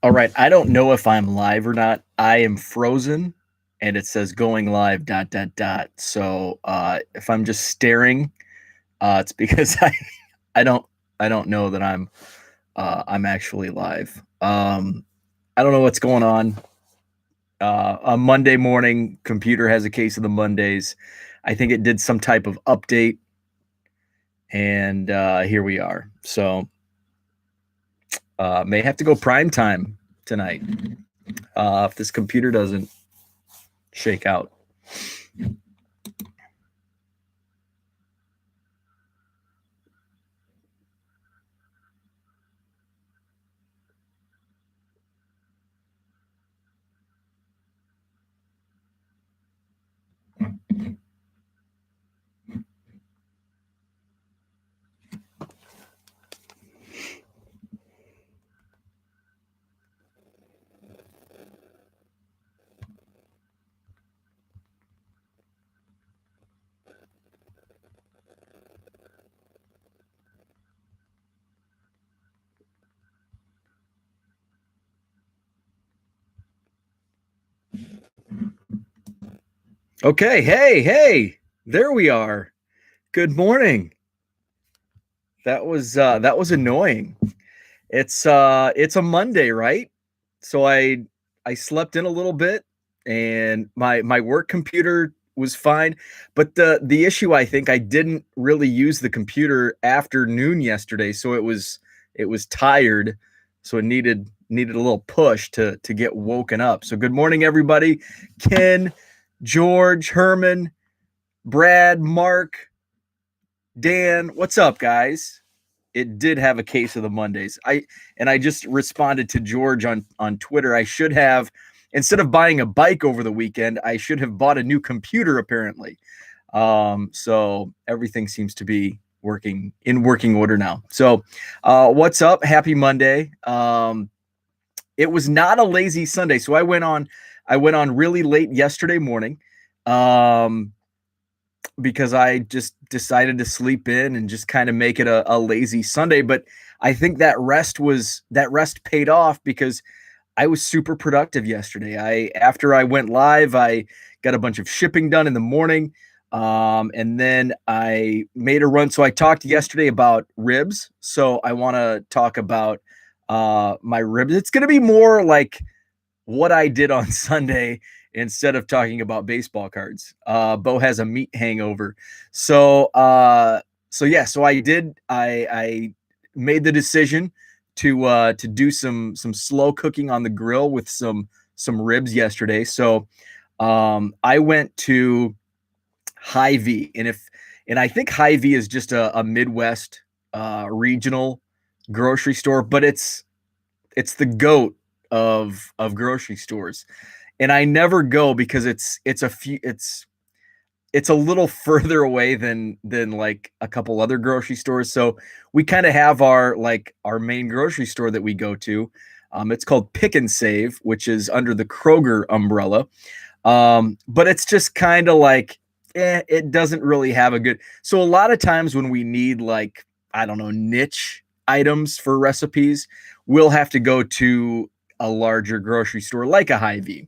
All right. I don't know if I'm live or not. I am frozen and it says going live dot dot dot. So if I'm just staring, it's because I don't I don't know that I'm actually live. I don't know what's going on. On Monday morning, computer has a case of the Mondays. I think it did some type of update, and here we are. So may have to go prime time tonight if this computer doesn't shake out. Okay, hey, there we are. Good morning. That was annoying. It's a Monday, right? So I slept in a little bit and my work computer was fine, but the issue I think I didn't really use the computer after noon yesterday, so it was tired, so it needed a little push to get woken up. So good morning everybody. Ken, George, Herman, Brad, Mark, Dan, what's up, guys? It did have a case of the Mondays. I just responded to George on Twitter. I should have, instead of buying a bike over the weekend, I should have bought a new computer apparently. So everything seems to be working order now. So what's up? Happy Monday. It was not a lazy Sunday, so I went on really late yesterday morning. Um, because I just decided to sleep in and just kind of make it a lazy Sunday. But I think that rest paid off because I was super productive yesterday. After I went live, I got a bunch of shipping done in the morning. And then I made a run. So I talked yesterday about ribs. So I want to talk about my ribs. It's going to be more like what I did on Sunday instead of talking about baseball cards. Bo has a meat hangover. So yeah, so I made the decision to do some slow cooking on the grill with some ribs yesterday. So I went to Hy-Vee, and I think Hy-Vee is just a Midwest regional grocery store, but it's the goat of grocery stores. And I never go because it's a little further away than like a couple other grocery stores. So we kind of have our main grocery store that we go to. It's called Pick and Save, which is under the Kroger umbrella. But it's just kind of like, it doesn't really have a good. So a lot of times when we need like, I don't know, niche items for recipes, we'll have to go to a larger grocery store like a Hy-Vee.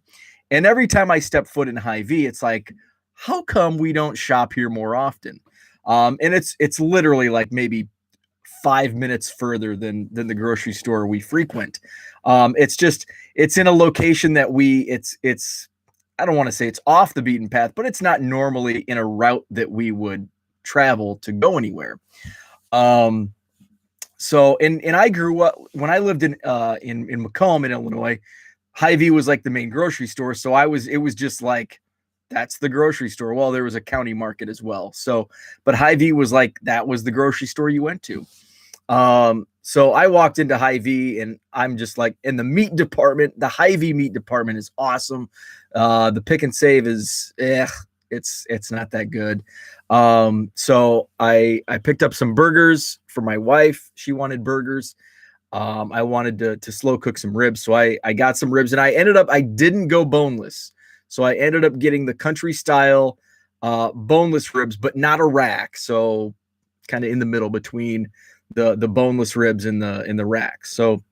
And every time I step foot in Hy-Vee, it's like, how come we don't shop here more often? And it's literally like maybe 5 minutes further than the grocery store we frequent. It's in a location that it's I don't want to say it's off the beaten path, but it's not normally in a route that we would travel to go anywhere. Um, so and I grew up when I lived in Macomb in Illinois. Hy-Vee was like the main grocery store, so it was just like that's the grocery store. Well, there was a county market as well. So, but Hy-Vee was like that was the grocery store you went to. So I walked into Hy-Vee and I'm just like in the meat department. The Hy-Vee meat department is awesome. The Pick and Save is it's not that good. So I picked up some burgers for my wife. She wanted burgers. I wanted to slow cook some ribs, so I got some ribs, and I didn't go boneless, so I ended up getting the country style boneless ribs, but not a rack, so kind of in the middle between the boneless ribs in the rack. So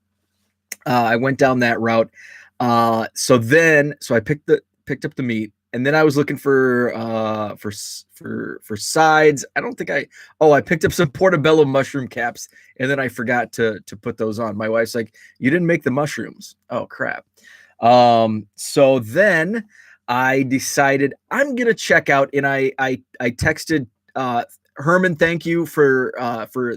I went down that route. So I picked up the meat, and then I was looking for sides. I don't think I picked up some portobello mushroom caps, and then I forgot to put those on. My wife's like, "You didn't make the mushrooms." Oh crap. So then I decided I'm gonna check out, and I texted Herman, thank you for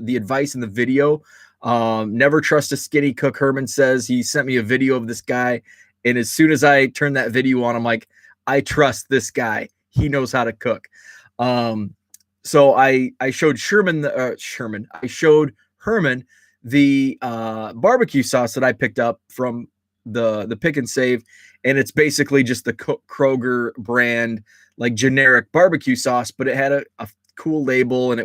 the advice in the video. Never trust a skinny cook. Herman says he sent me a video of this guy, and as soon as I turned that video on, I'm like, I trust this guy. He knows how to cook. So I showed Sherman. I showed Herman the barbecue sauce that I picked up from the Pick and Save, and it's basically just the Kroger brand, like generic barbecue sauce, but it had a cool label, and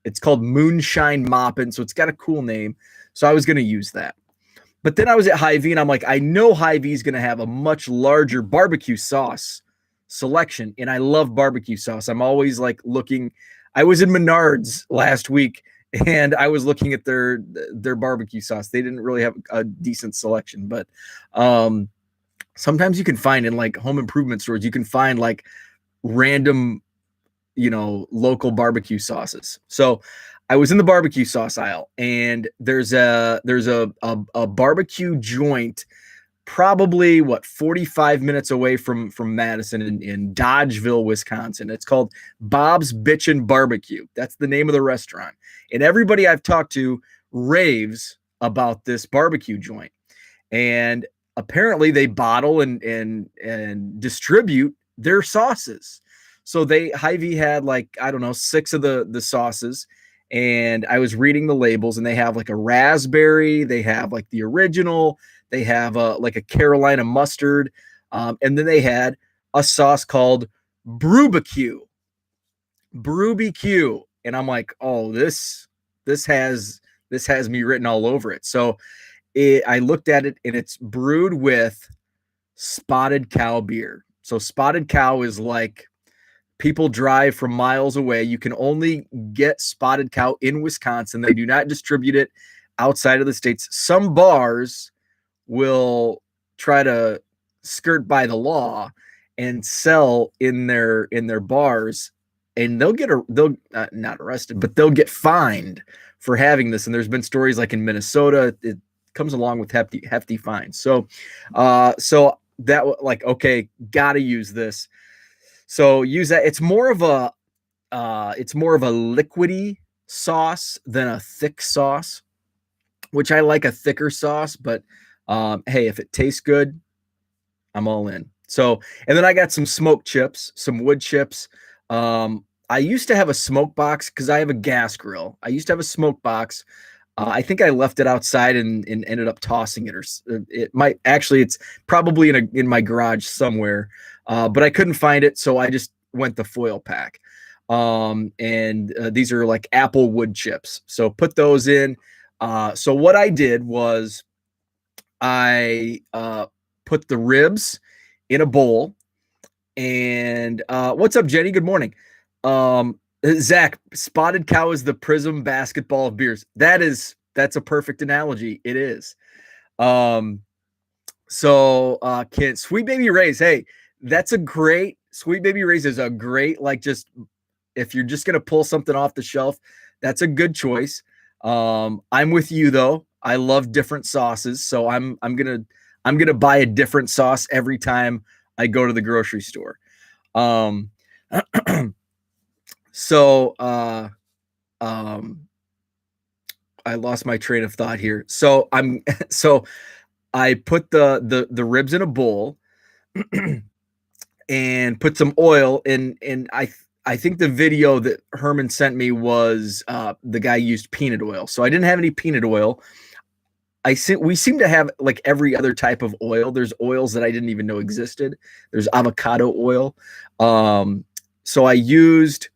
it's called Moonshine Moppin', so it's got a cool name. So I was going to use that. But then I was at Hy-Vee, and I'm like, I know Hy-Vee is going to have a much larger barbecue sauce selection, and I love barbecue sauce. I'm always like looking. I was in Menards last week, and I was looking at their barbecue sauce. They didn't really have a decent selection, but sometimes you can find in like home improvement stores, you can find like random, local barbecue sauces. So I was in the barbecue sauce aisle, and there's a barbecue joint, probably 45 minutes away from Madison in Dodgeville, Wisconsin. It's called Bob's Bitchin' Barbecue. That's the name of the restaurant. And everybody I've talked to raves about this barbecue joint. And apparently they bottle and distribute their sauces. So Hy-Vee had like, I don't know, 6 of the sauces, and I was reading the labels, and they have like a raspberry, they have like the original, they have like a Carolina mustard, and then they had a sauce called BrewBQ, and I'm like, oh, this has me written all over it. So I looked at it, and it's brewed with Spotted Cow beer. So Spotted Cow is like, people drive from miles away. You can only get Spotted Cow in Wisconsin. They do not distribute it outside of the states. Some bars will try to skirt by the law and sell in their bars, and they'll not arrested, but they'll get fined for having this. And there's been stories like in Minnesota, it comes along with hefty fines. So that, like, okay, gotta use this. So use that. It's more of a liquidy sauce than a thick sauce, which I like a thicker sauce, but hey, if it tastes good, I'm all in. So, and then I got some smoked chips, some wood chips. I used to have a smoke box because I have a gas grill. I used to have a smoke box. I think I left it outside and ended up tossing it, or it might actually, it's probably in my garage somewhere. But I couldn't find it, so I just went the foil pack. These are like apple wood chips. So put those in. So what I did was I put the ribs in a bowl. And what's up, Jenny? Good morning. Zach, Spotted Cow is the Prism basketball of beers. That's a perfect analogy. It is. Can Sweet Baby Ray's, hey, that's a great, Sweet Baby Ray's is a great, like, just if you're just gonna pull something off the shelf, that's a good choice. I'm with you though. I love different sauces, so I'm gonna buy a different sauce every time I go to the grocery store. I lost my train of thought here. So I put the ribs in a bowl and put some oil in, and I think the video that Herman sent me was the guy used peanut oil. So I didn't have any peanut oil. We seem to have like every other type of oil. There's oils that I didn't even know existed. There's avocado oil. So I used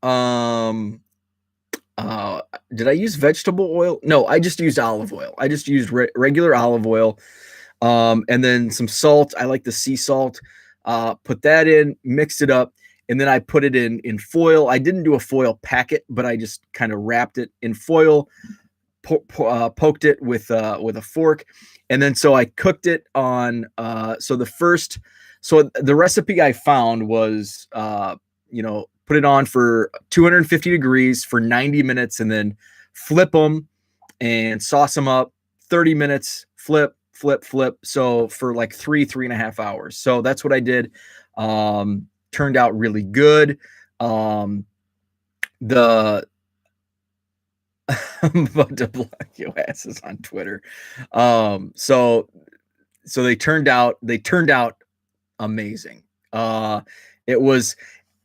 did I use vegetable oil? No, I just used olive oil. I just used regular olive oil. And then some salt. I like the sea salt. Put that in, mixed it up, and then I put it in foil. I didn't do a foil packet, but I just kind of wrapped it in foil, poked it with a fork, and then so I cooked it on. So the recipe I found was put it on for 250 degrees for 90 minutes, and then flip them and sauce them up. 30 minutes, flip. So for like 3.5 hours. So that's what I did. Turned out really good. The I'm about to block your asses on Twitter. So they turned out amazing. It was,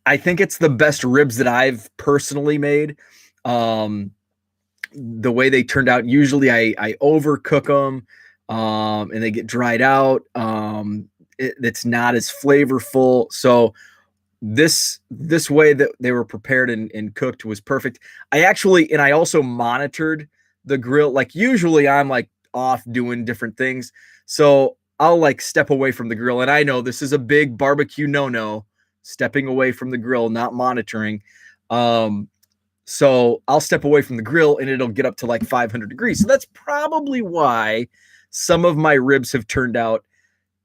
I think it's the best ribs that I've personally made. The way they turned out, usually I overcook them, and they get dried out. It's not as flavorful. So this way that they were prepared and cooked was perfect. I also monitored the grill. Like usually I'm like off doing different things. So I'll like step away from the grill. And I know this is a big barbecue no-no, stepping away from the grill, not monitoring. So I'll step away from the grill and it'll get up to like 500 degrees. So that's probably why some of my ribs have turned out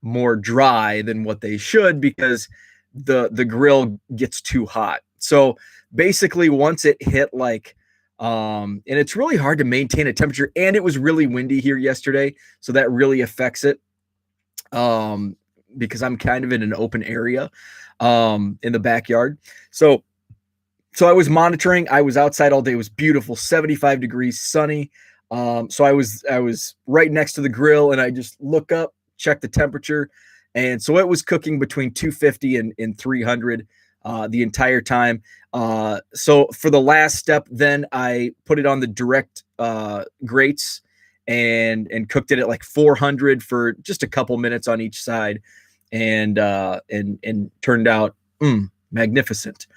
more dry than what they should, because the grill gets too hot. So basically once it hit like, and it's really hard to maintain a temperature, and it was really windy here yesterday. So that really affects it. Because I'm kind of in an open area, in the backyard. So I was monitoring, I was outside all day. It was beautiful, 75 degrees, sunny. So I was right next to the grill, and I just look up, check the temperature. And so it was cooking between 250 and 300 the entire time. So for the last step, then I put it on the direct grates and cooked it at like 400 for just a couple minutes on each side, and turned out magnificent.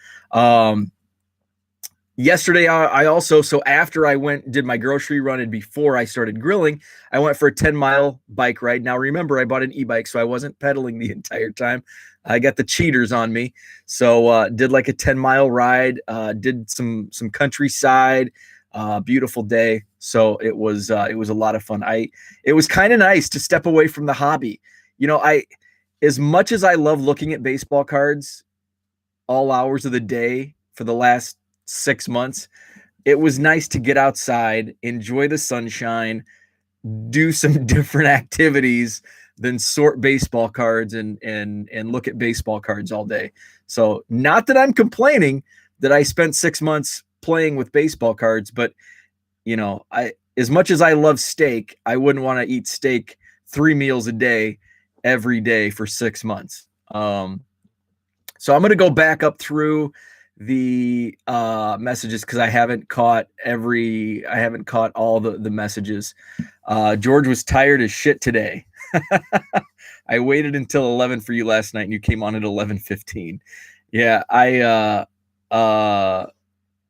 Yesterday, I also, so after I did my grocery run and before I started grilling, I went for a 10-mile bike ride. Now, remember, I bought an e-bike, so I wasn't pedaling the entire time. I got the cheaters on me. So did like a 10-mile ride, did some countryside, beautiful day. So it was a lot of fun. It was kind of nice to step away from the hobby. As much as I love looking at baseball cards all hours of the day for the last 6 months, it was nice to get outside, enjoy the sunshine, do some different activities than sort baseball cards and look at baseball cards all day. So not that I'm complaining that I spent 6 months playing with baseball cards, but as much as I love steak, I wouldn't want to eat steak 3 meals a day every day for 6 months. So I'm going to go back up through the messages because I haven't caught all the messages. George was tired as shit today. I waited until 11 for you last night and you came on at 11:15. Yeah,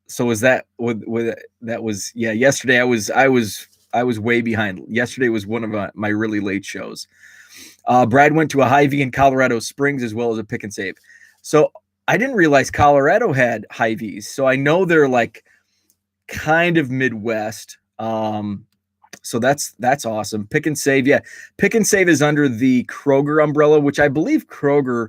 so was that that was, yeah, yesterday I was way behind. Yesterday was one of my really late shows. Brad went to a Hy-Vee in Colorado Springs as well as a Pick and Save. So I didn't realize Colorado had Hy-Vees. So I know they're like kind of Midwest. So that's awesome. Pick and Save. Yeah. Pick and Save is under the Kroger umbrella, which I believe Kroger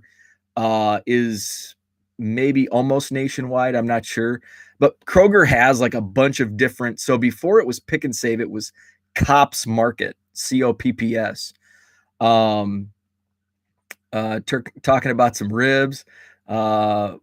is maybe almost nationwide. I'm not sure, but Kroger has like a bunch of different. So before it was Pick and Save, it was Cops Market, COPPS. Talking about some ribs. Bo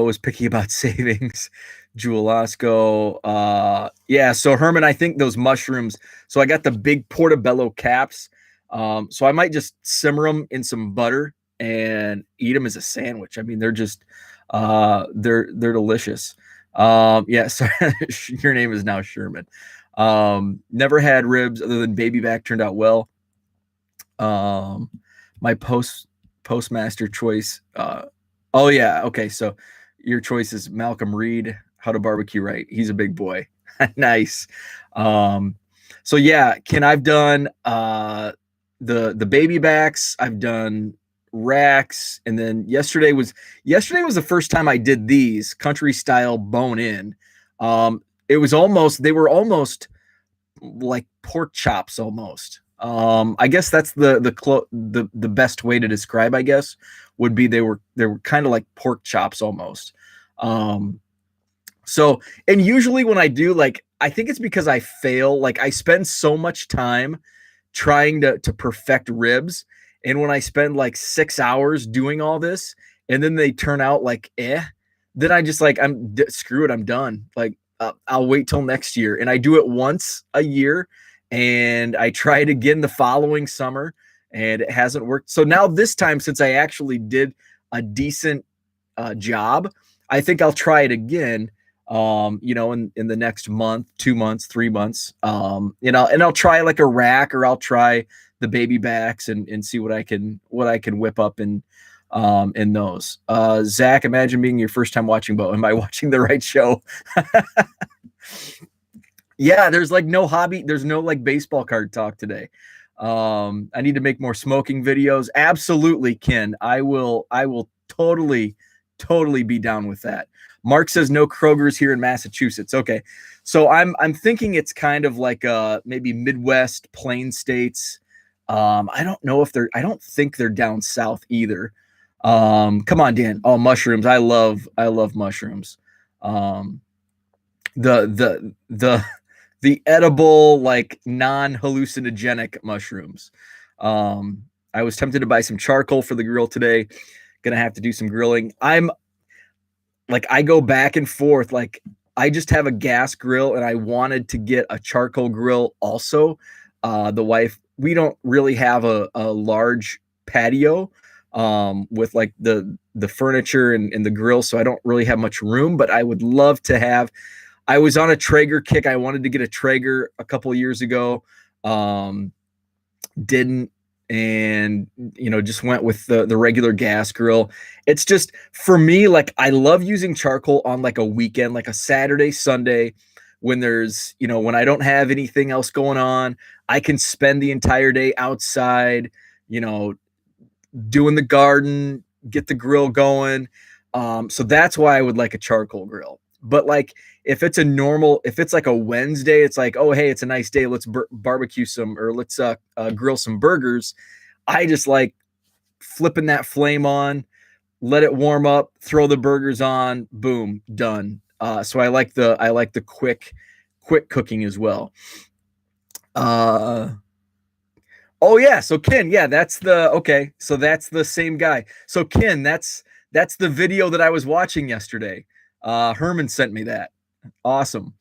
is picky about savings. Jewel Osco. Yeah, so Herman, I think those mushrooms. So I got the big portobello caps. So I might just simmer them in some butter and eat them as a sandwich. I mean, they're just they're delicious. Yeah, so your name is now Sherman. Never had ribs other than baby back, turned out well. My postmaster choice. Oh yeah, okay. So your choice is Malcolm Reed, How to Barbecue Right. He's a big boy. Nice. So yeah, Ken, I've done the baby backs. I've done racks, and then yesterday was the first time I did these country style bone in. They were almost like pork chops almost. I guess that's the best way to describe, I guess, would be they were kind of like pork chops almost. Um, so, and usually when I do, like, I think it's because I fail. Like, I spend so much time trying to perfect ribs, and when I spend like 6 hours doing all this, and then they turn out like then I just like screw it, I'm done. Like, I'll wait till next year, and I do it once a year, and I try it again the following summer, and it hasn't worked. So now this time, since I actually did a decent job, I think I'll try it again. In the next month, 2 months, 3 months. And I'll try like a rack, or I'll try the baby backs and see what I can whip up in those. Zach, imagine being your first time watching Bo. Am I watching the right show? Yeah, there's like no hobby, there's no like baseball card talk today. I need to make more smoking videos. Absolutely, Ken. I will totally be down with that. Mark says no Kroger's here in Massachusetts. Okay. So I'm thinking it's kind of like maybe Midwest plain states. I don't know if I don't think they're down south either. Come on, Dan. Oh, mushrooms. I love mushrooms. The edible, like non-hallucinogenic mushrooms. I was tempted to buy some charcoal for the grill today. Gonna have to do some grilling. I go back and forth. Like, I just have a gas grill, and I wanted to get a charcoal grill also. The wife, we don't really have a large patio with like the furniture and the grill, so I don't really have much room, but I would love to have. I was on a Traeger kick. I wanted to get a Traeger a couple of years ago. Didn't, and just went with the regular gas grill. It's just, for me, like, I love using charcoal on like a weekend, like a Saturday, Sunday, when there's, when I don't have anything else going on. I can spend the entire day outside, doing the garden, get the grill going. So that's why I would like a charcoal grill. But like, if it's like a Wednesday, it's like, oh, hey, it's a nice day, let's barbecue some, or let's grill some burgers. I just like flipping that flame on, let it warm up, throw the burgers on, boom, done. So I like the quick cooking as well. Oh yeah, so Ken, yeah, that's the same guy. So Ken, that's the video that I was watching yesterday. Herman sent me that. Awesome.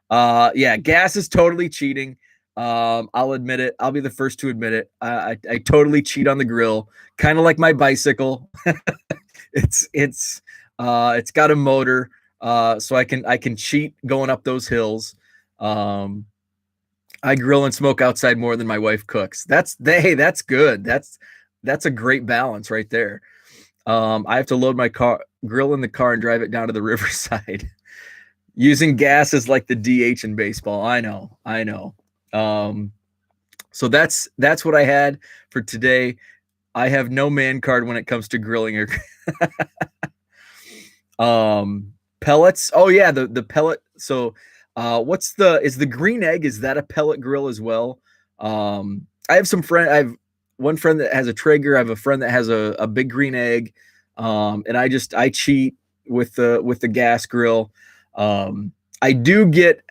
Yeah, gas is totally cheating. I'll admit it. I'll be the first to admit it. I totally cheat on the grill, kind of like my bicycle. It's got a motor, so I can cheat going up those hills. I grill and smoke outside more than my wife cooks. That's good. That's a great balance right there. I have to load my grill in the car and drive it down to the riverside. Using gas is like the DH in baseball. I know. So that's what I had for today. I have no man card when it comes to grilling or pellets. Oh yeah, the pellet. So is the green egg, is that a pellet grill as well? I have one friend that has a Traeger. I have a friend that has a big green egg. And I cheat with the gas grill. I do get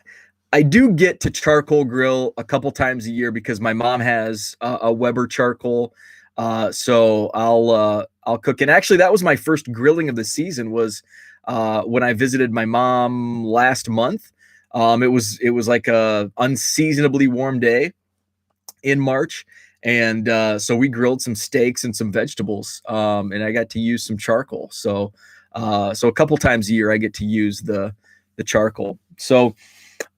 to charcoal grill a couple times a year because my mom has a Weber charcoal. So I'll cook. And actually, that was my first grilling of the season, was when I visited my mom last month. It was like a unseasonably warm day in March. And so we grilled some steaks and some vegetables, and I got to use some charcoal. So a couple times a year, I get to use the charcoal. So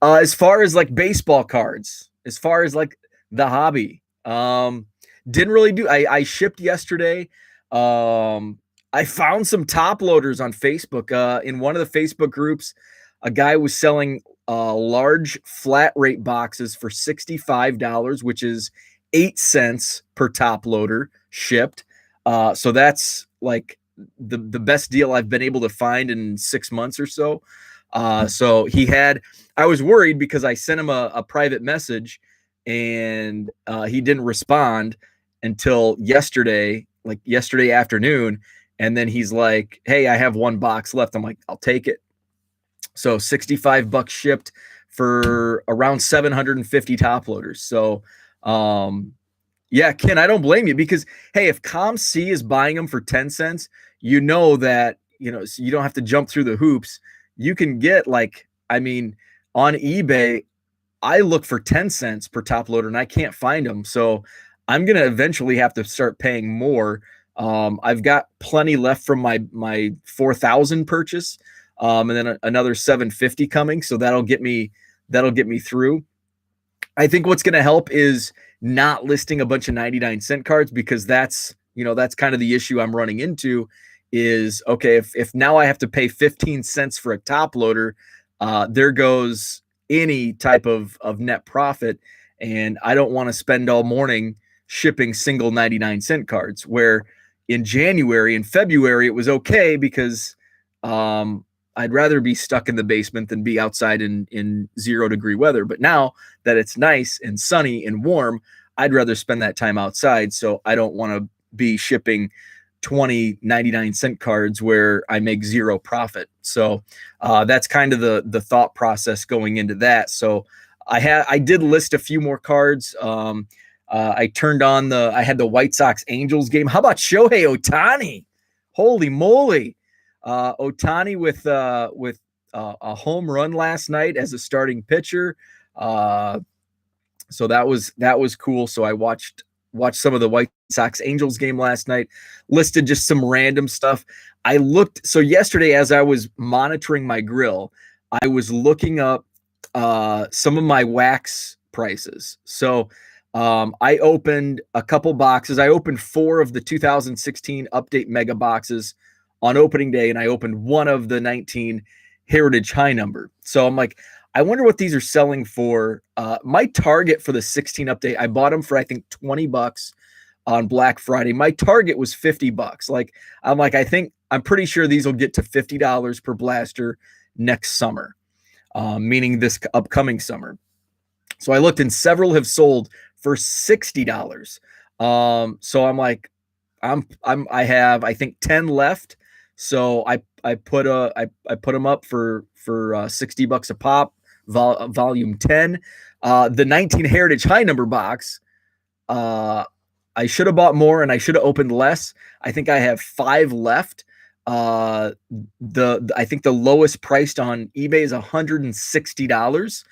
as far as like baseball cards, as far as like the hobby, didn't really do. I shipped yesterday. I found some top loaders on Facebook. In one of the Facebook groups, a guy was selling large flat rate boxes for $65, which is 8 cents per top loader shipped. So that's like the best deal I've been able to find in 6 months or so. So I was worried because I sent him a private message and he didn't respond until yesterday, like yesterday afternoon. And then he's like, "Hey, I have one box left." I'm like, "I'll take it." So $65 shipped for around 750 top loaders. So, yeah, Ken, I don't blame you because, hey, if ComC is buying them for 10 cents, you know that, so you don't have to jump through the hoops. You can get I mean, on eBay, I look for 10 cents per top loader and I can't find them. So I'm going to eventually have to start paying more. I've got plenty left from my 4,000 purchase. And then another 750 coming. So that'll get me through. I think what's going to help is not listing a bunch of 99-cent cards because that's kind of the issue I'm running into is, okay, if now I have to pay 15 cents for a top loader, there goes any type of net profit. And I don't want to spend all morning shipping single 99-cent cards where in January and February, it was okay because I'd rather be stuck in the basement than be outside in 0-degree weather. But now that it's nice and sunny and warm, I'd rather spend that time outside. So I don't want to be shipping 20 99-cent cards where I make zero profit. So that's kind of the thought process going into that. So I did list a few more cards. I turned on I had the White Sox Angels game. How about Shohei Ohtani? Holy moly. Ohtani with a home run last night as a starting pitcher. So that was cool. So I watched some of the White Sox Angels game last night, listed just some random stuff. So yesterday, as I was monitoring my grill, I was looking up some of my wax prices. So I opened a couple boxes. I opened 4 of the 2016 update mega boxes on opening day, and I opened one of the 19 Heritage High number. So I'm like, I wonder what these are selling for. My target for the 16 update, I bought them for I think $20 on Black Friday. My target was $50. I'm pretty sure these will get to $50 per blaster next summer, meaning this upcoming summer. So I looked and several have sold for $60. So I'm like, I have I think 10 left. So I put them up for $60 a pop. Volume 10. The 19 Heritage High number box. I should have bought more and I should have opened less. I think I have 5 left. I think the lowest priced on eBay is $160.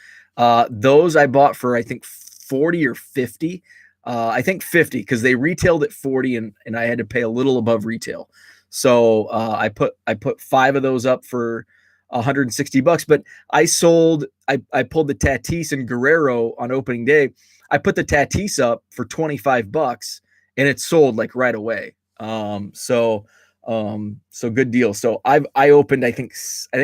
Those I bought for I think 40 or 50. I think 50 because they retailed at 40 and I had to pay a little above retail. So I put 5 of those up for $160. But I pulled the Tatis and Guerrero on opening day. I put the Tatis up for $25 and it sold like right away. So good deal. So I opened, I think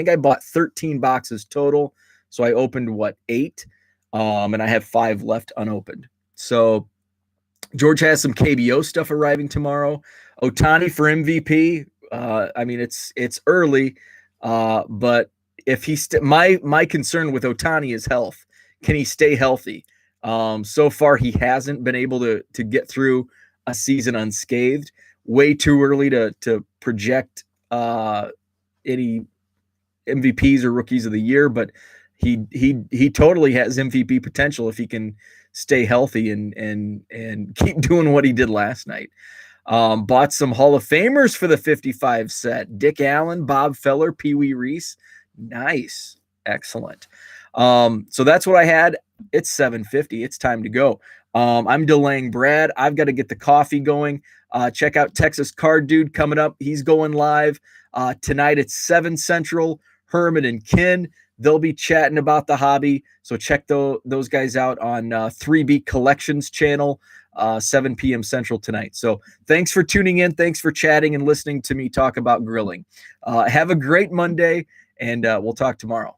I bought 13 boxes total. So I opened 8, and I have 5 left unopened. So George has some KBO stuff arriving tomorrow. Ohtani for MVP. I mean, it's early, but if my concern with Ohtani is health. Can he stay healthy? So far, he hasn't been able to get through a season unscathed. Way too early to project any MVPs or rookies of the year, but he totally has MVP potential if he can stay healthy and keep doing what he did last night. Bought some Hall of Famers for the 55 set. Dick Allen, Bob Feller, Pee Wee Reese. Nice. Excellent. So that's what I had. It's 7:50. It's time to go. I'm delaying Brad. I've got to get the coffee going. Check out Texas Card Dude coming up. He's going live tonight at 7 Central. Herman and Ken, they'll be chatting about the hobby. So check those guys out on 3B Collections channel, 7 p.m. Central tonight. So thanks for tuning in. Thanks for chatting and listening to me talk about grilling. Have a great Monday, and we'll talk tomorrow.